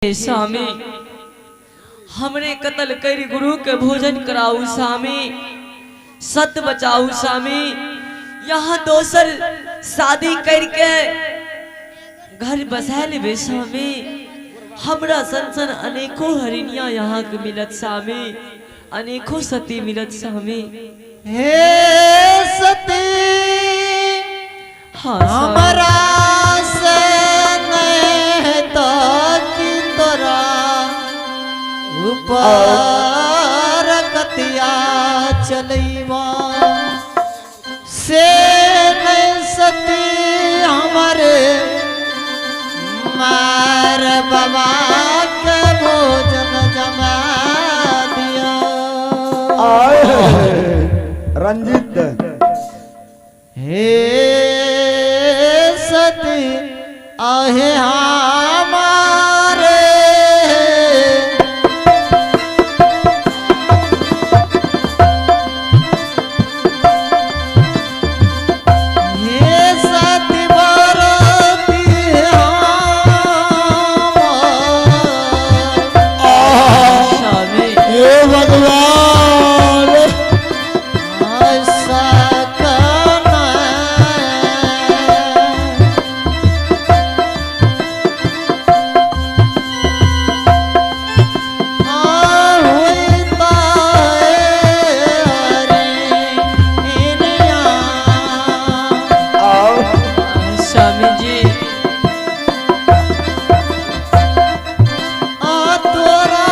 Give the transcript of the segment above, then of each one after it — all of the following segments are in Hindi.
हे स्वामी हमरे कत्ल कर गुरु के भोजन कराऊ स्वामी, सत बचाऊ स्वामी। यहाँ दोसर शादी करके घर बसा ले स्वामी। हमरा संसन अनेकों हरिणिया यहाँ के मिलत स्वामी, अनेकों सती मिलत स्वामी। हे सती हाँ हमरा से नहीं तो की तोरा ऊपर कतिया चलैवा से नहीं सती हमारे मार बाबा के भोजन जमा दिया। रंजित हे सती आहे हमारे हे सती बरती स्वामी। हे भगवान ऐसा करना होता है इनिया आओ स्वामी जी तोरा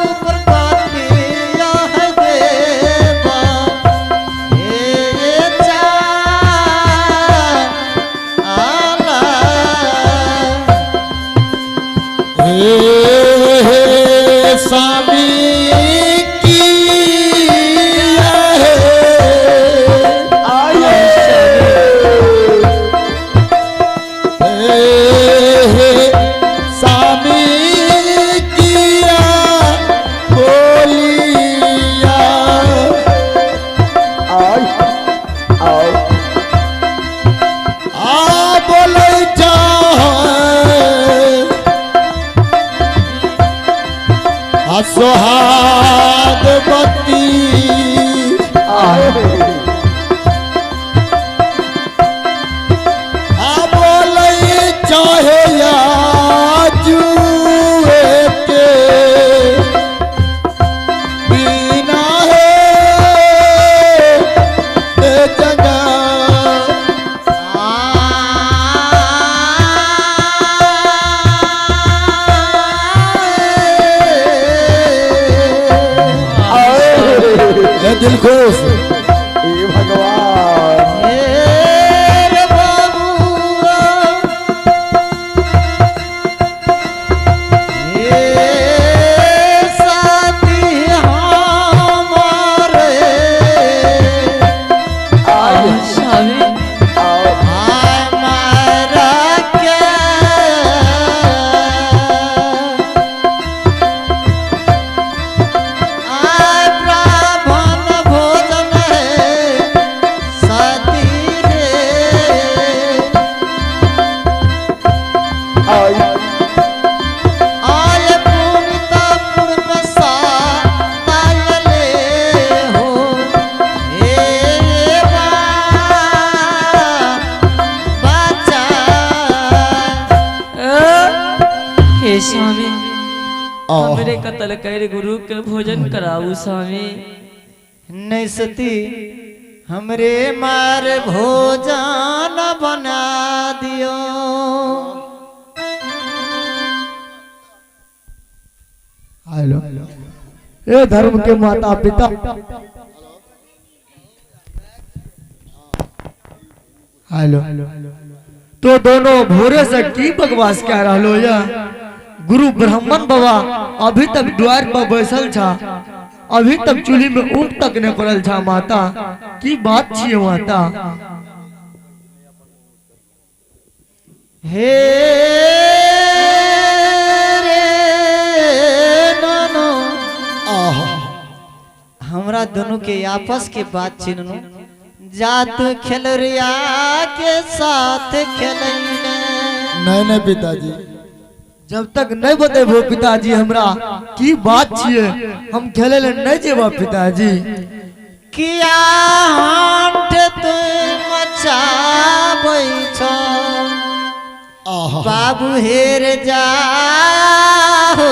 ऊपर काटिया है देवा हे आला हे स्वामी की है आए हे स्वामी किया बोलिया आओ आओ आ बोले जा सुहाग बत्ती बोले चाहे या जुए के बिना है जगह दिल खुश हे भगवान हे बाबूआ हे साथी हमारे स्वामी। हमारा क्या ब्राह्मण भोजन है सती रे आय पुनितापुर में सातायले हो हे बच्चा हे स्वामी हमरे कत्ल कर गुरु के भोजन कराऊ स्वामी। नहीं सती हमरे मार भोजन बना दियो। हेलो हे धर्म के माता पिता हेलो तो दोनों भोरे से की बकवास कह रहा या गुरु ब्राह्मण बाबा अभी तक द्वार पर बैसल छा, अभी तक चूल्ही में ऊँट तक न पड़ल छा। माता की बात छिए माता हे रे नानो हमरा दोनों के आपस के बात चिन्हनो जात खेलरिया के साथ खेलैने नहीं नहीं पिताजी जब तक नहीं बतेबो पिताजी हमरा की बात छिए हम खेले ले नहीं जेबो पिताजी। किया हाथ तू मचाबै छ बाबू हेर जा हो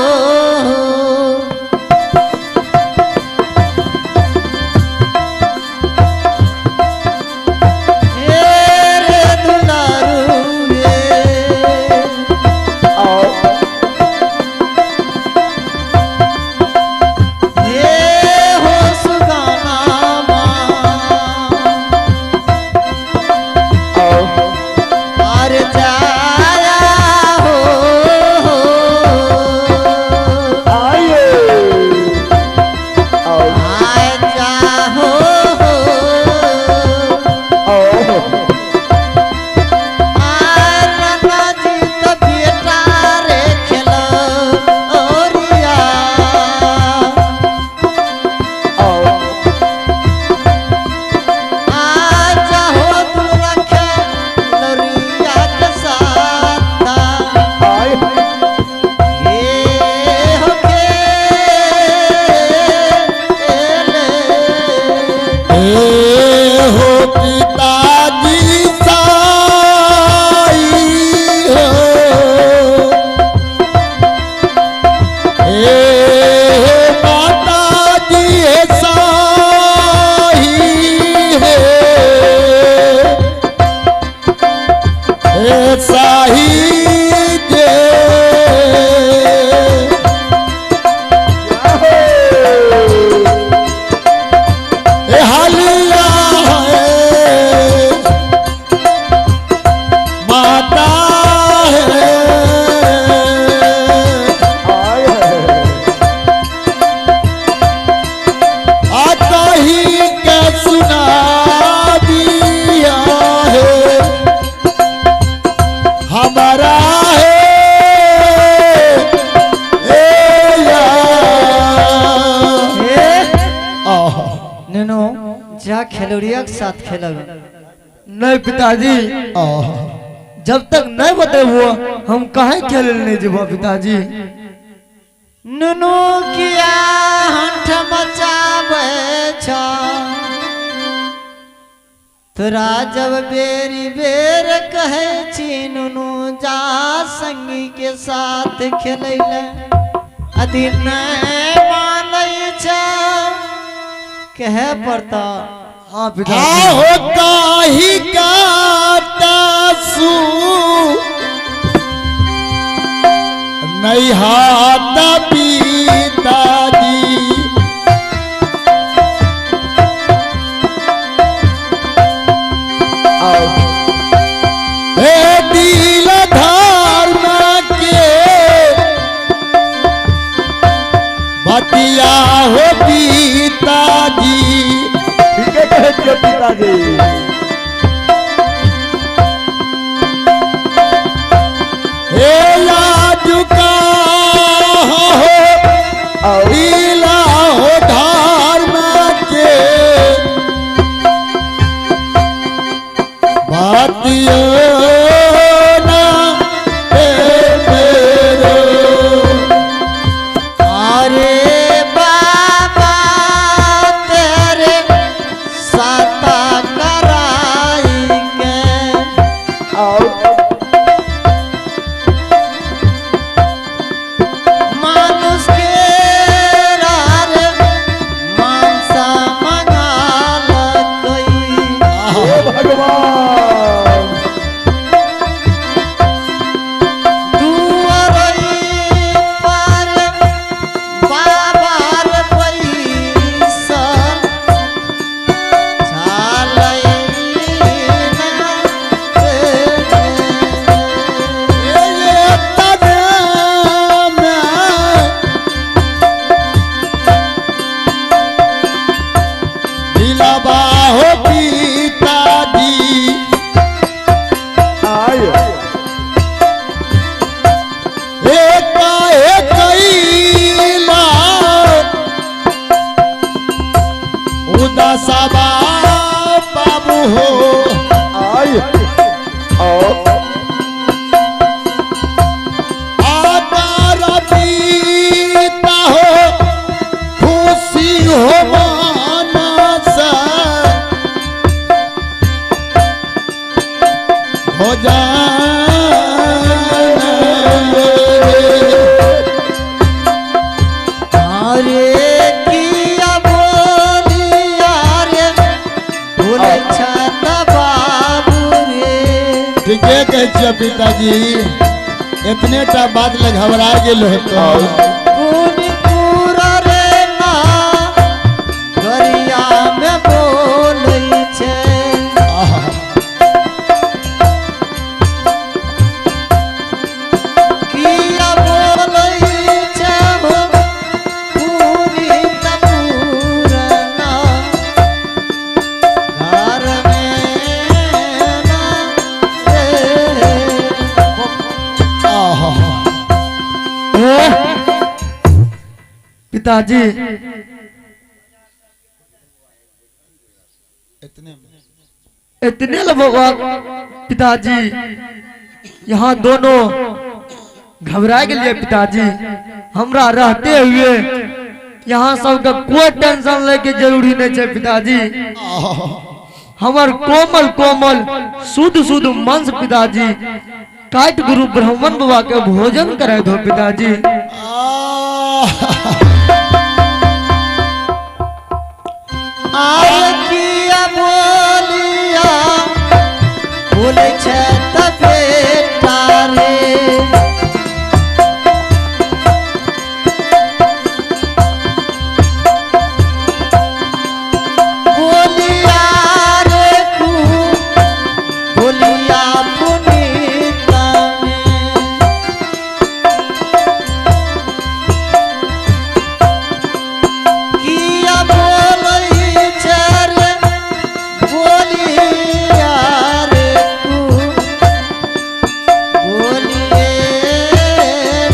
खेलौड़िया के साथ खेलब नहीं पिताजी जब तक नहीं बतेबो हम कहीं खेले नहीं जेबो पिताजी। नुनु किया हंठ मचाबै छ तोरा जब बेरी बेर कहे छी नुनु जा संगी के साथ खेलै ले अदि नहीं मानै छ कहे पड़ता। हाँ पिताजी होता ही गाता सू नहीं हाथ पिताजी दिल धर्म के बतिया हो पिताजी पिताजी हे लाजुका हो लीला हो धर्म के बातियों ना अरे बाबा तेरे साता कराई के मानुष के रार मांसा मंगाल कोई भगवान दुआरई पर बाबार पैसा छालई ना हो पिताजी उदासबा बाबू हो छियै पिताजी इतने टा बात ले घबरा गेल होतो पुनिपुरा रे ना गरिया में बोलै छै किया बोलै छै पुनिपुरा ना घर में ना रे पिताजी इतने बाबा पिताजी यहाँ दोनों घबरा गए पिताजी हमरा रहते हुए यहाँ सबका कोई टेंशन लेके जरूरी नहीं है पिताजी हमार कोमल कोमल शुद्ध शुद्ध मन से पिताजी काट गुरु ब्राह्मण बाबा के भोजन करे दो पिताजी आय किया बोलिया बोले छै त बेटा रे बोलिया रे तू बोलिया पुनीता में किया बोलै छै रे बोलिया रे तू बोलिए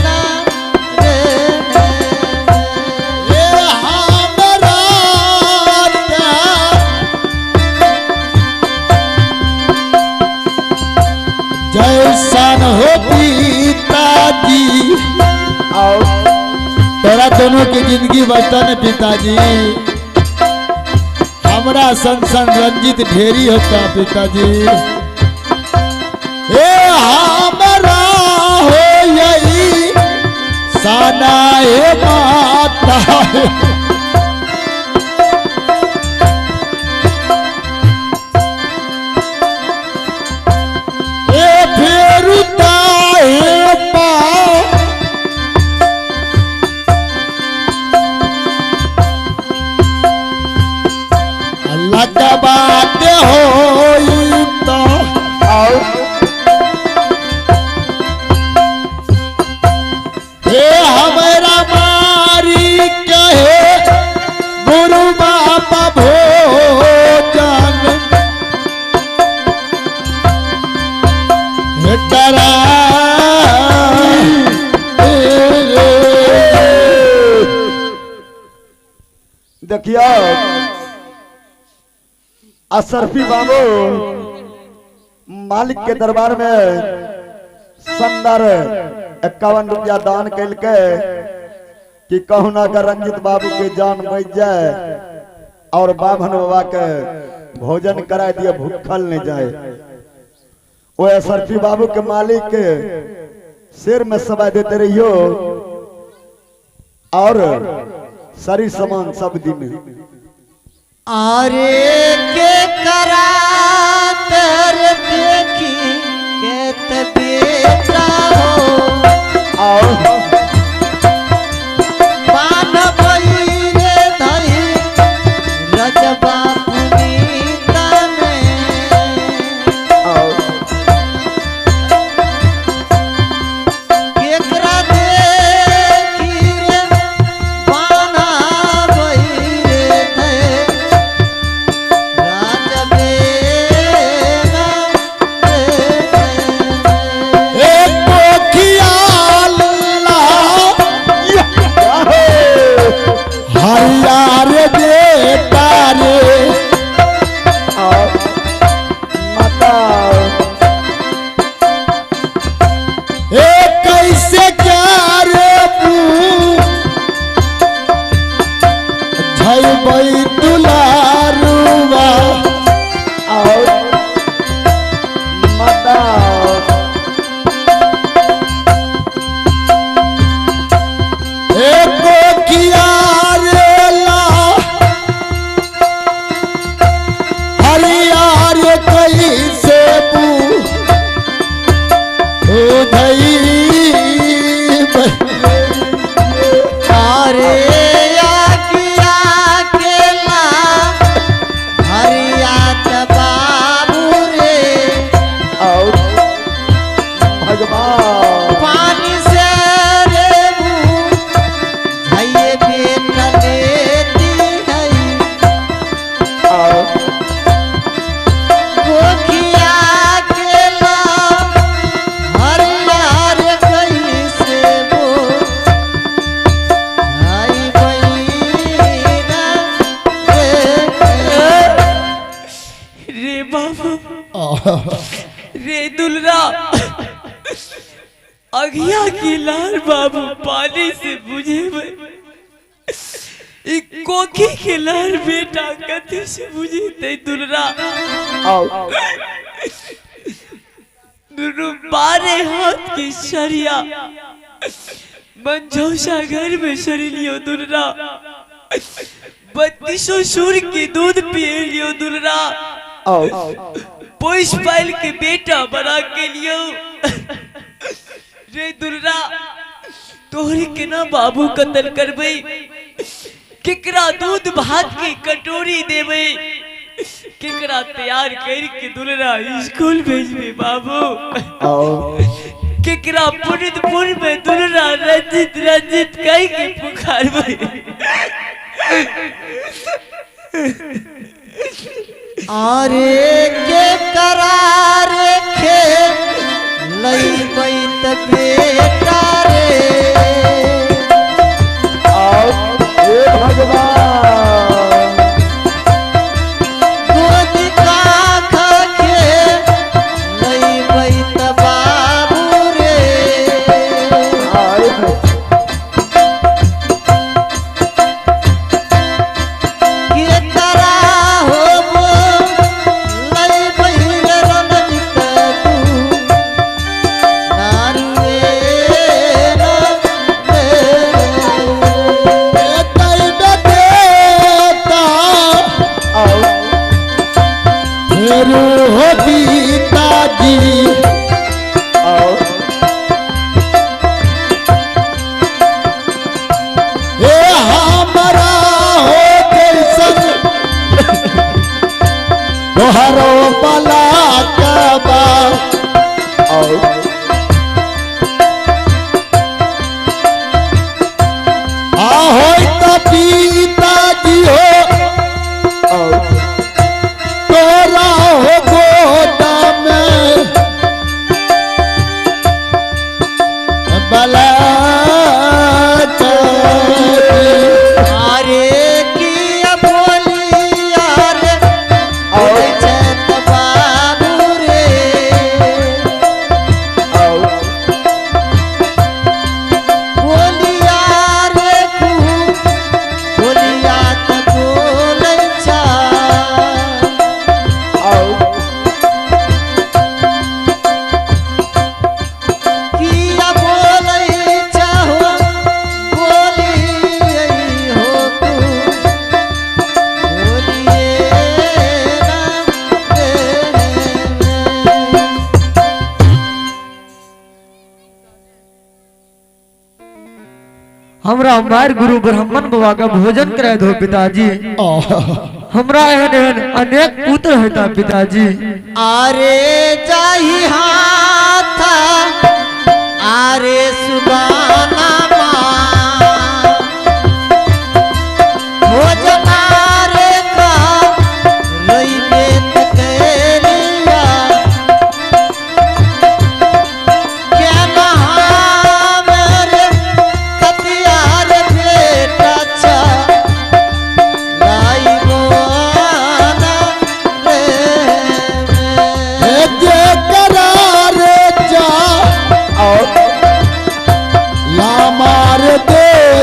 ना रे ये हमरा जैसन हो पिताजी और तेरा दोनों की जिंदगी बचता न पिताजी हमरा संसन रंजित ढेरी होता पिताजी ए हमरा हो यही साना ए माता ए फेरुता ए पा अल्लाह का बात होई तो हे हमरा मारी कहे गुरु बाबा भोजन हे डरा देखियो अशरफी बाबू मालिक के दरबार में शानदार 51 रुपया दान कैल के कि कहूँ ना अगर रंजित बाबू के जान बच जाए और बाभन बाबा के भोजन करा दिए भूखल नहीं जाए वो अशरफी बाबू के मालिक के सिर में सवा देते रहियो और सारी सामान सब दिन आरे के करा तर देखी के त बेटा हो और पान बहिरे धई रजबा पुनीता में केकरा देखी रे पाना बहिरे धई राजबे एक ख्याल रे दुलरा अगिया की लाल बाबू पानी से बुझे कोखी के लाल बेटा कथी से बुझे ते दुलरा दुनू बारे हाथ की सरिया मंजौसा घर में सरी लियो दुलरा 3200 सूर की दूध पिए लियो दुलरा पोष पाल के बेटा बना के लियो रे दुलरा तोहरी के ना बाबू कत्ल करबे केकरा दूध भात की कटोरी देबे केकरा तैयार कर के दुलरा स्कूल भेजबे बाबू केकरा पुनितपुर में दुलरा रंजित रंजित कह के पुकारबे अरे के करार खे लई बैत बेटा रे भगवान गोद का खखे लई बैत बाबू रे के करा होबो लई बैल रणजित तू नारुए हो पिताजी हे हमारा हो कैसन तोहरो बला कबा हो तो पिताजी हो तोरा हो गोदा में बला अरे किया बोलिया रे ओए चत बाबू रे बोलिया रे कु बोलिया त बोलै छा किया बोलै चाहो बोलिए हो तू बोलिए ना रे हमरा हमार गुरु ब्राह्मण बाबा का भोजन कराए दो पिताजी हमरा एहन एहन अनेक पुत्र है पिताजी अरे जाही हाथा अरे सुबह